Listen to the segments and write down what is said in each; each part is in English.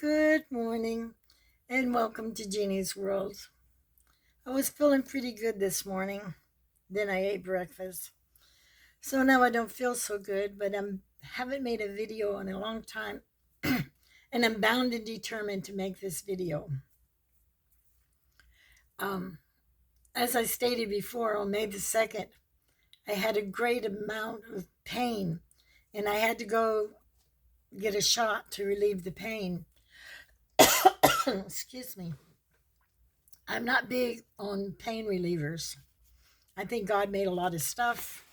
Good morning and welcome to Jeannie's World. I was feeling pretty good this morning. Then I ate breakfast. So now I don't feel so good, but I haven't made a video in a long time. And I'm bound and determined to make this video. Um, as I stated before, on May the 2nd, I had a great amount of pain and I had to go get a shot to relieve the pain. Excuse me. I'm not big on pain relievers. I think God made a lot of stuff,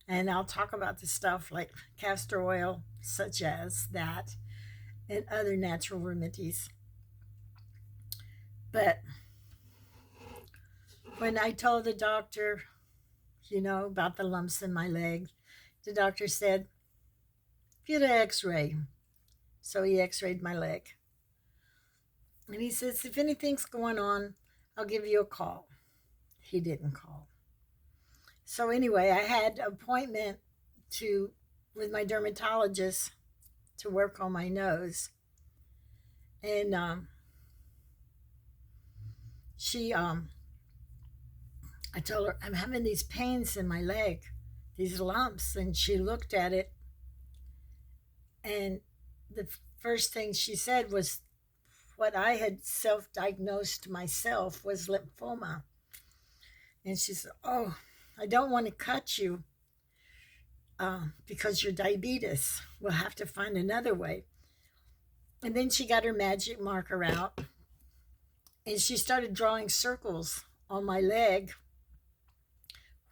and I'll talk about the stuff like castor oil, such as that, and other natural remedies. But when I told the doctor, about the lumps in my leg, the doctor said, get an x-ray. So he x-rayed my leg. And he says, if anything's going on, I'll give you a call. He didn't call. So anyway, I had an appointment with my dermatologist to work on my nose. And I told her, I'm having these pains in my leg, these lumps. And she looked at it. And the first thing she said was what I had self-diagnosed myself was lymphoma. And she said, oh, I don't want to cut you because you're diabetes. We'll have to find another way. And then she got her magic marker out and she started drawing circles on my leg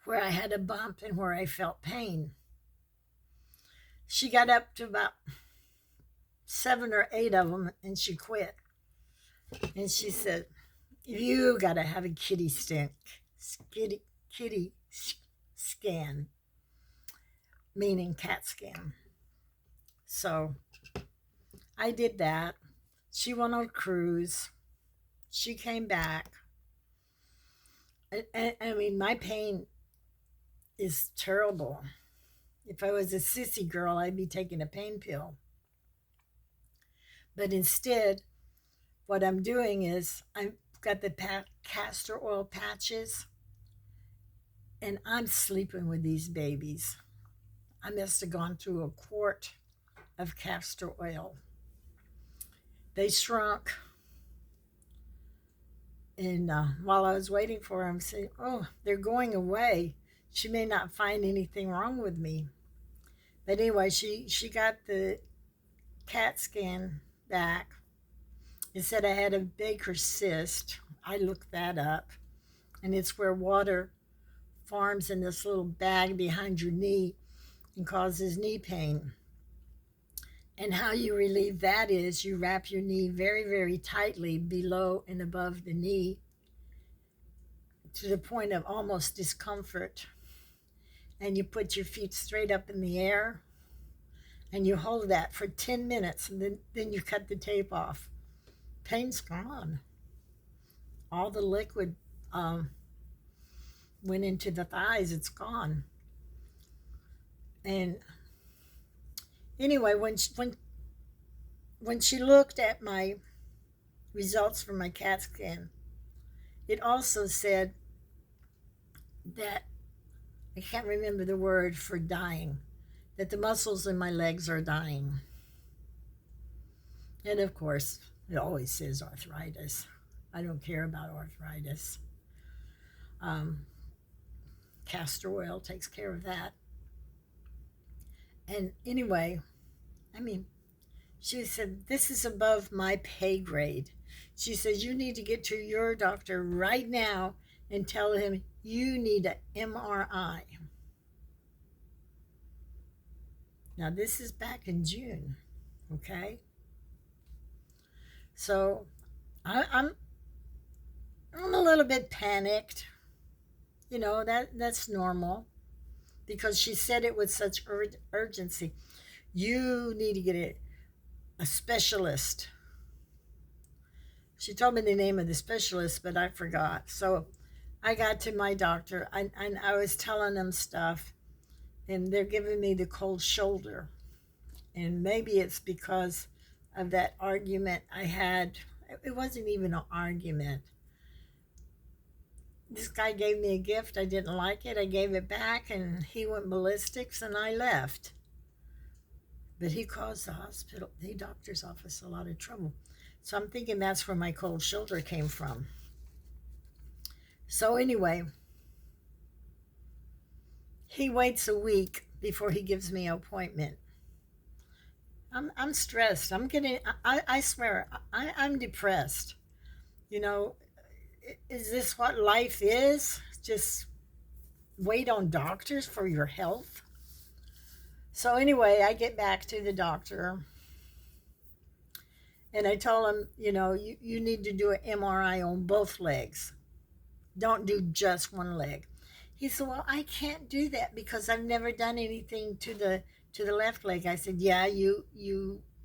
where I had a bump and where I felt pain. She got up to about 7 or 8 of them and she quit. And she said, you got to have a kitty scan, meaning CAT scan. So I did that. She went on a cruise. She came back. I mean, my pain is terrible. If I was a sissy girl, I'd be taking a pain pill. But instead, what I'm doing is I've got the castor oil patches, and I'm sleeping with these babies. I must have gone through a quart of castor oil. They shrunk. And while I was waiting for them, saying, oh, they're going away. She may not find anything wrong with me. But anyway, she got the CAT scan back. It said I had a Baker's cyst. I looked that up. And it's where water forms in this little bag behind your knee and causes knee pain. And how you relieve that is you wrap your knee very, very tightly below and above the knee to the point of almost discomfort. And you put your feet straight up in the air and you hold that for 10 minutes and then you cut the tape off. Pain's gone. All the liquid went into the thighs. It's gone. And anyway, when she looked at my results from my CAT scan, it also said that, I can't remember the word for dying, that the muscles in my legs are dying. And of course, it always says arthritis. I don't care about arthritis. Castor oil takes care of that. And anyway, she said, this is above my pay grade. She says, you need to get to your doctor right now and tell him you need an MRI. Now, this is back in June, okay? So I'm a little bit panicked. That's normal because she said it with such urgency. You need to get a specialist. She told me the name of the specialist, but I forgot. So I got to my doctor and I was telling them stuff, and they're giving me the cold shoulder. And maybe it's because of that argument I had. It wasn't even an argument. This guy gave me a gift. I didn't like it. I gave it back, and he went ballistics, and I left. But he caused the doctor's office, a lot of trouble. So I'm thinking that's where my cold shoulder came from. So anyway, he waits a week before he gives me an appointment. I'm stressed. I swear, I'm depressed. You know, is this what life is? Just wait on doctors for your health? So anyway, I get back to the doctor and I told him, you need to do an MRI on both legs. Don't do just one leg. He said, well, I can't do that because I've never done anything to the left leg. I said, yeah, you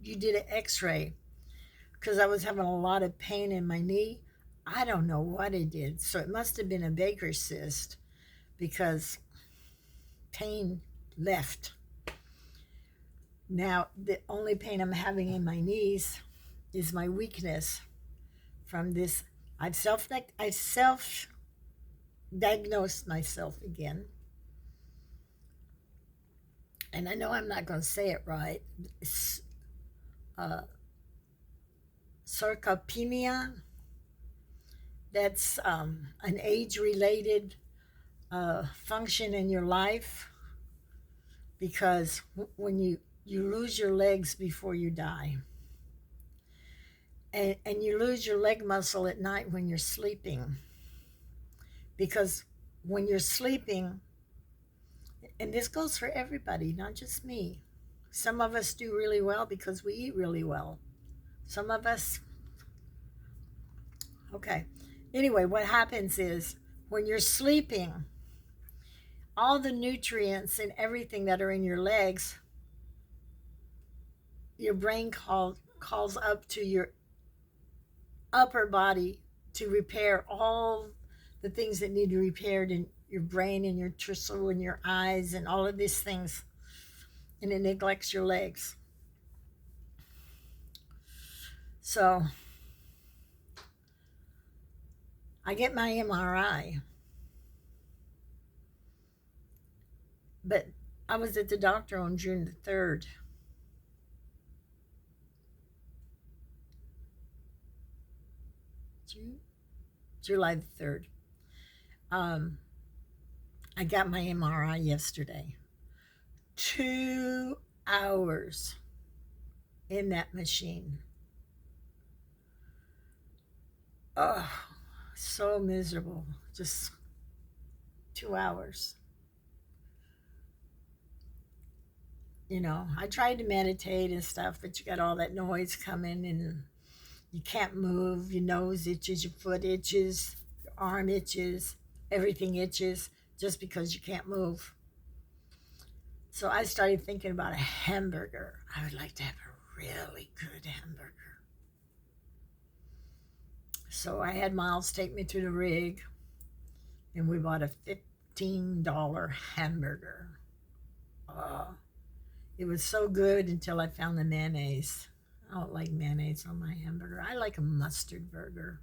did an x-ray because I was having a lot of pain in my knee. I don't know what it did. So it must have been a Baker's cyst because pain left. Now, the only pain I'm having in my knees is my weakness from this. I've self-diagnosed myself again. And I know I'm not going to say it right. Sarcopenia. That's an age-related function in your life because when you lose your legs before you die, and you lose your leg muscle at night when you're sleeping, because when you're sleeping, and this goes for everybody, not just me, some of us do really well because we eat really well. Some of us, okay. Anyway, what happens is when you're sleeping, all the nutrients and everything that are in your legs, your brain calls up to your upper body to repair all the things that need to be repaired in your brain and your torso and your eyes and all of these things, and it neglects your legs. So I get my MRI, but I was at the doctor on June the 3rd. July the 3rd. I got my MRI yesterday. 2 hours in that machine. Oh, so miserable. Just 2 hours. I tried to meditate and stuff, but you got all that noise coming and you can't move. Your nose itches, your foot itches, your arm itches, everything itches just because you can't move. So I started thinking about a hamburger. I would like to have a really good hamburger. So I had Miles take me to the rig and we bought a $15 hamburger. It was so good until I found the mayonnaise. I don't like mayonnaise on my hamburger. I like a mustard burger.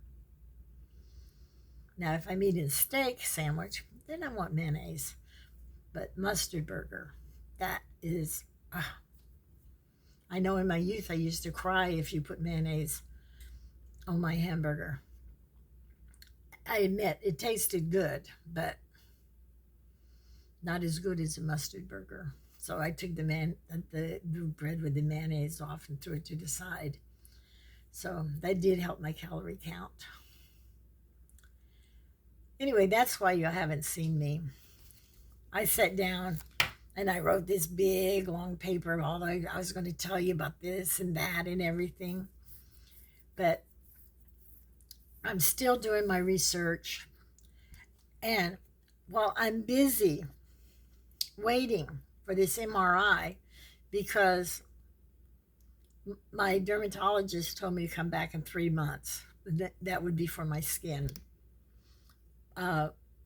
Now, if I'm eating a steak sandwich, then I want mayonnaise. But mustard burger, that is, I know in my youth I used to cry if you put mayonnaise on my hamburger. I admit it tasted good, but not as good as a mustard burger. So I took the bread with the mayonnaise off and threw it to the side. So that did help my calorie count. Anyway, that's why you haven't seen me. I sat down and I wrote this big long paper. Although I was going to tell you about this and that and everything, but I'm still doing my research. And while I'm busy waiting for this MRI, because my dermatologist told me to come back in 3 months. That would be for my skin.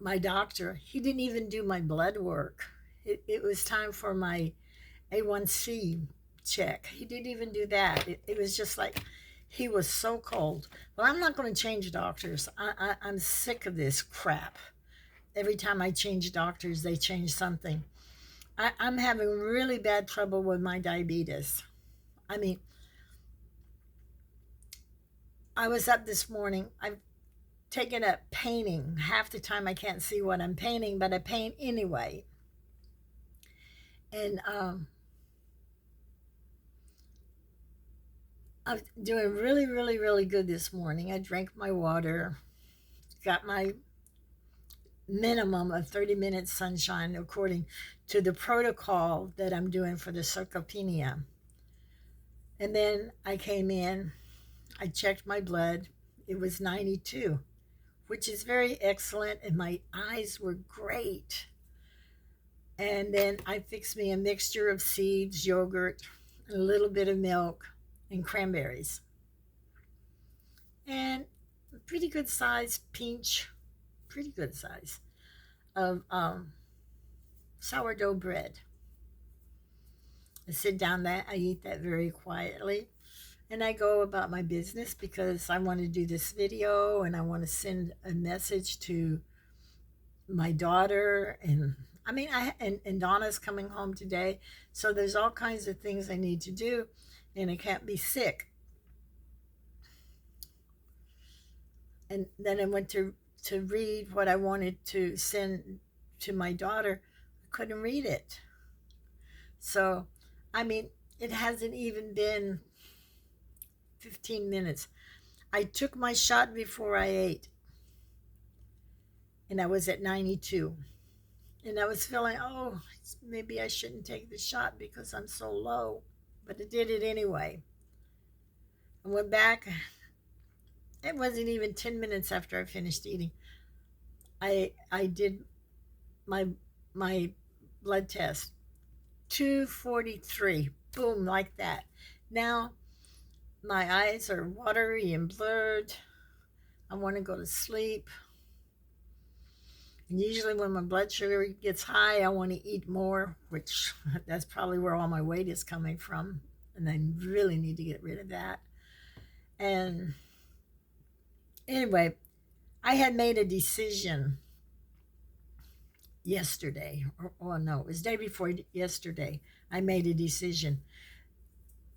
My doctor, he didn't even do my blood work. It was time for my A1C check. He didn't even do that. It was just like he was so cold. Well, I'm not going to change doctors. I'm sick of this crap. Every time I change doctors, they change something. I'm having really bad trouble with my diabetes. I mean, I was up this morning. I've taken up painting. Half the time I can't see what I'm painting, but I paint anyway. And I'm doing really, really, really good this morning. I drank my water, got my minimum of 30 minutes sunshine according to the protocol that I'm doing for the sarcopenia. And then I came in, I checked my blood. It was 92, which is very excellent, and my eyes were great. And then I fixed me a mixture of seeds, yogurt, a little bit of milk, and cranberries. And a pretty good size pinch, pretty good size of sourdough bread. I sit down that I eat that very quietly, and I go about my business because I want to do this video and I want to send a message to my daughter. And I mean, and Donna's coming home today, so there's all kinds of things I need to do, and I can't be sick. And then I went to read what I wanted to send to my daughter. I couldn't read it. So, I mean, it hasn't even been 15 minutes. I took my shot before I ate, and I was at 92. And I was feeling, oh, maybe I shouldn't take the shot because I'm so low. But I did it anyway. I went back. It wasn't even 10 minutes after I finished eating. I did my my blood test. 243. Boom, like that. Now my eyes are watery and blurred. I want to go to sleep. And usually when my blood sugar gets high, I want to eat more, which that's probably where all my weight is coming from. And I really need to get rid of that. And anyway, I had made a decision yesterday, or no, it was the day before yesterday. I made a decision.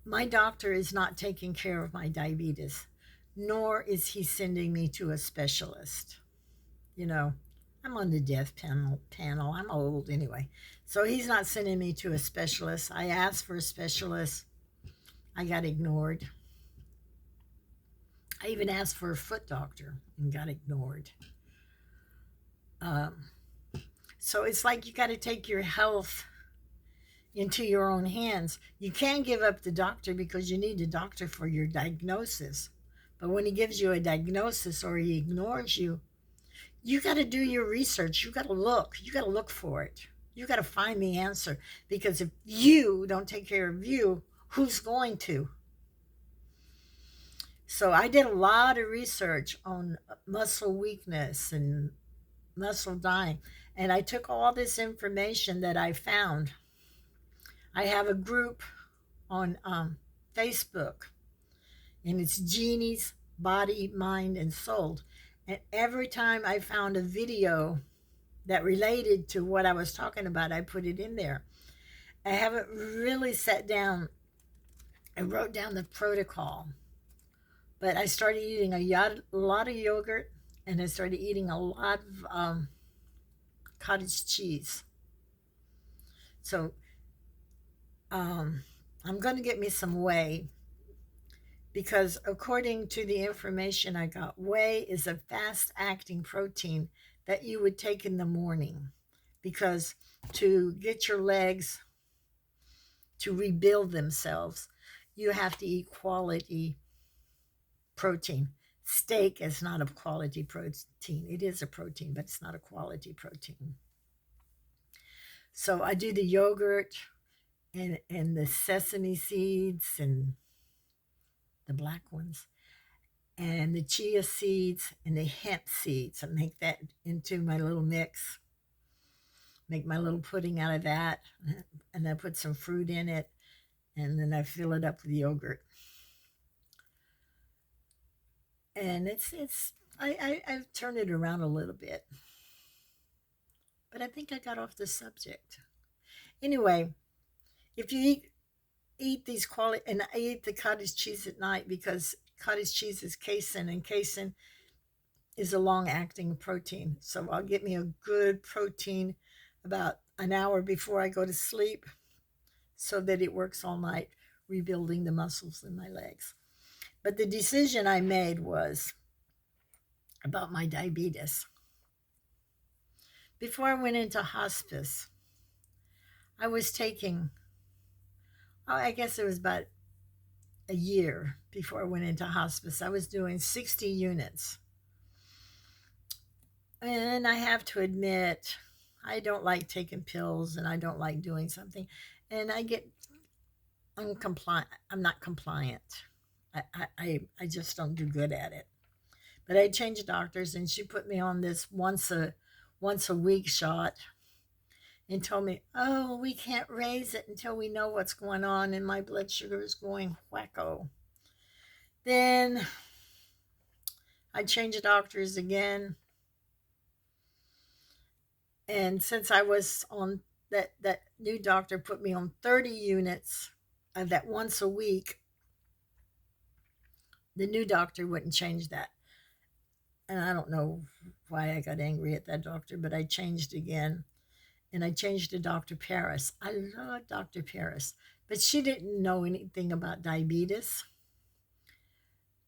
My doctor is not taking care of my diabetes, nor is he sending me to a specialist. You know, I'm on the death panel. I'm old anyway. So he's not sending me to a specialist. I asked for a specialist. I got ignored. I even asked for a foot doctor and got ignored. So it's like you got to take your health into your own hands. You can't give up the doctor because you need a doctor for your diagnosis. But when he gives you a diagnosis or he ignores you, you got to do your research. You got to look. You got to look for it. You got to find the answer. Because if you don't take care of you, who's going to? So I did a lot of research on muscle weakness and muscle dying. And I took all this information that I found. I have a group on Facebook, and it's Jeannie's Body, Mind, and Soul. And every time I found a video that related to what I was talking about, I put it in there. I haven't really sat down and wrote down the protocol, but I started eating a lot of yogurt, and I started eating a lot of cottage cheese. So I'm going to get me some whey, because according to the information I got, whey is a fast acting protein that you would take in the morning, because to get your legs to rebuild themselves, you have to eat quality protein. Steak is not a quality protein. It is a protein, but it's not a quality protein. So I do the yogurt and the sesame seeds and the black ones, and the chia seeds and the hemp seeds. I make that into my little mix, make my little pudding out of that, and I put some fruit in it, and then I fill it up with yogurt. And I've turned it around a little bit, but I think I got off the subject. Anyway, if you eat these quality, and I eat the cottage cheese at night because cottage cheese is casein, and casein is a long acting protein. So I'll get me a good protein about an hour before I go to sleep so that it works all night, rebuilding the muscles in my legs. But the decision I made was about my diabetes. Before I went into hospice, I was taking, oh, I guess it was about a year before I went into hospice. I was doing 60 units. And I have to admit, I don't like taking pills and I don't like doing something. And I get uncompliant. I'm not compliant. I just don't do good at it. But I changed doctors and she put me on this once a week shot and told me, oh, we can't raise it until we know what's going on. And my blood sugar is going wacko. Then I changed doctors again. And since I was on that new doctor put me on 30 units of that once a week, the new doctor wouldn't change that. And I don't know why I got angry at that doctor, but I changed again. And I changed to Dr. Paris. I love Dr. Paris, but she didn't know anything about diabetes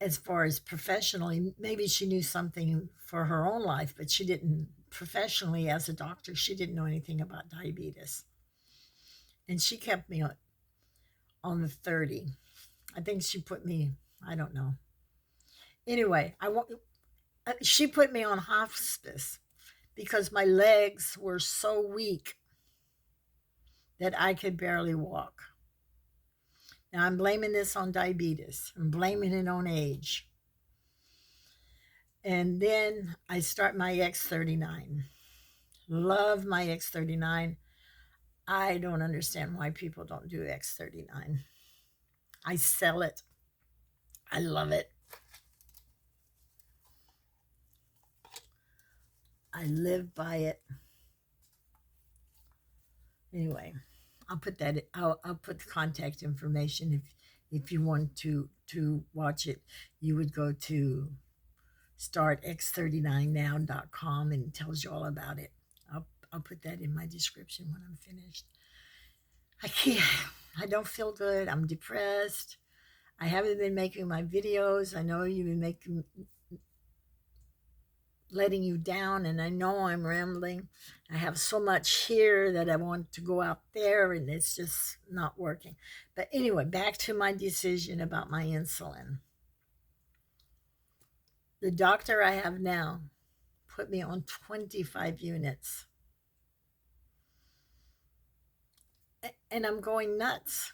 as far as professionally. Maybe she knew something for her own life, but she didn't professionally as a doctor. She didn't know anything about diabetes. And she kept me on the 30. I think she put me, I don't know. Anyway, she put me on hospice because my legs were so weak that I could barely walk. Now I'm blaming this on diabetes. I'm blaming it on age. And then I start my X39. Love my X39. I don't understand why people don't do X39. I sell it. I love it. I live by it. Anyway, I'll put that. I'll put the contact information if you want to watch it. You would go to startx39now.com and it tells you all about it. I'll put that in my description when I'm finished. I don't feel good. I'm depressed. I haven't been making my videos. I know you've been letting you down, and I know I'm rambling. I have so much here that I want to go out there, and it's just not working. But anyway, back to my decision about my insulin. The doctor I have now put me on 25 units. And I'm going nuts.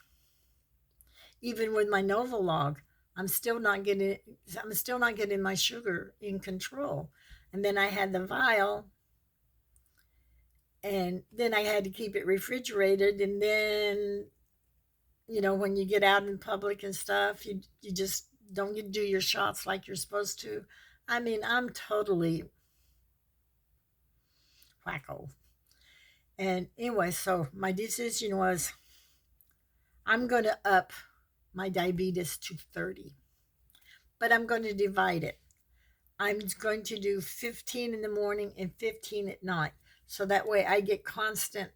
Even with my Novolog, I'm still not getting my sugar in control. And then I had the vial, and then I had to keep it refrigerated. And then, when you get out in public and stuff, you just don't get to do your shots like you're supposed to. I mean, I'm totally wacko. And anyway, so my decision was I'm going to up my diabetes to 30, but I'm going to divide it. I'm going to do 15 in the morning and 15 at night. So that way I get constant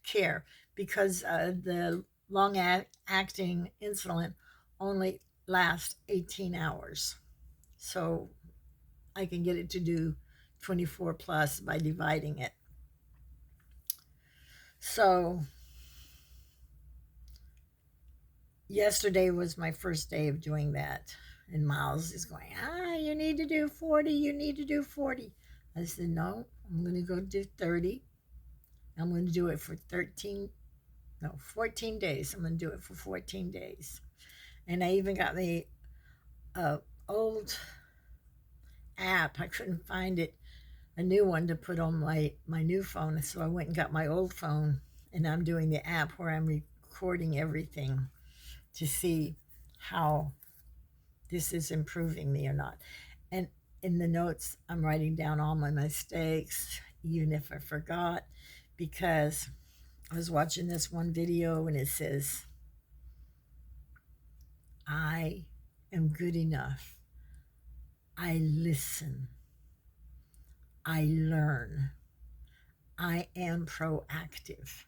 care because the long acting insulin only lasts 18 hours. So I can get it to do 24 plus by dividing it. So yesterday was my first day of doing that. And Miles is going, you need to do 40. You need to do 40. I said, no, I'm going to go do 30. I'm going to do it for 14 days. I'm going to do it for 14 days. And I even got the old app. I couldn't find it, a new one to put on my new phone. So I went and got my old phone, and I'm doing the app where I'm recording everything to see how this is improving me or not. And in the notes, I'm writing down all my mistakes, even if I forgot, because I was watching this one video and it says, I am good enough. I listen. I learn. I am proactive.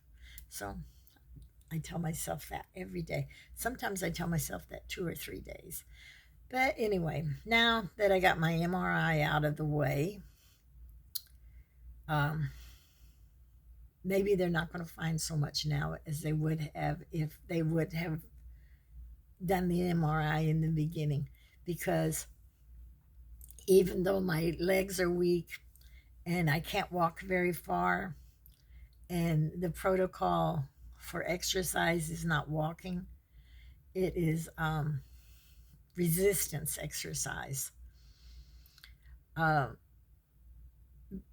So I tell myself that every day. Sometimes I tell myself that 2 or 3 days. But anyway, now that I got my MRI out of the way, um, maybe they're not going to find so much now as they would have if they would have done the MRI in the beginning. Because even though my legs are weak and I can't walk very far, and the protocol for exercise is not walking, it is resistance exercise. Um,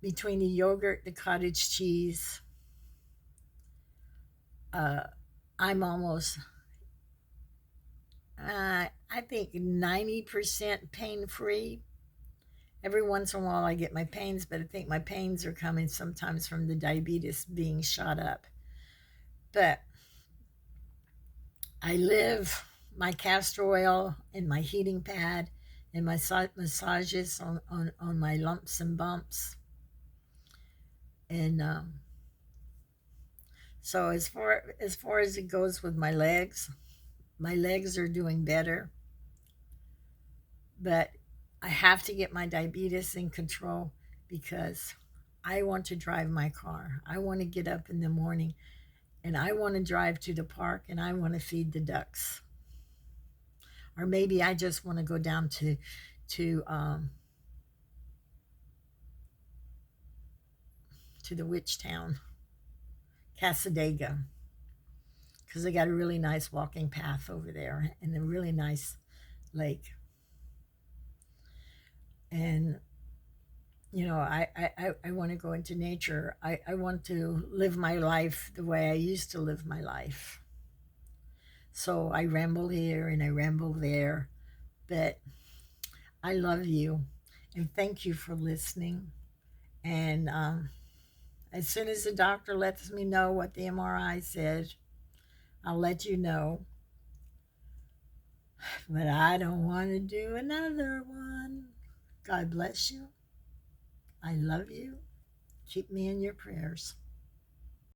Between the yogurt, the cottage cheese, uh, I'm almost, I think, 90% pain free. Every once in a while I get my pains, but I think my pains are coming sometimes from the diabetes being shot up. But I live my castor oil and my heating pad and my massages on my lumps and bumps. And so as far as it goes with my legs are doing better, but I have to get my diabetes in control because I want to drive my car. I want to get up in the morning and I want to drive to the park and I want to feed the ducks. Or maybe I just want to go down to the witch town, Casadega, because they got a really nice walking path over there and a really nice lake. And I want to go into nature. I want to live my life the way I used to live my life. So I ramble here and I ramble there, but I love you and thank you for listening. And as soon as the doctor lets me know what the MRI said, I'll let you know. But I don't want to do another one. God bless you. I love you. Keep me in your prayers.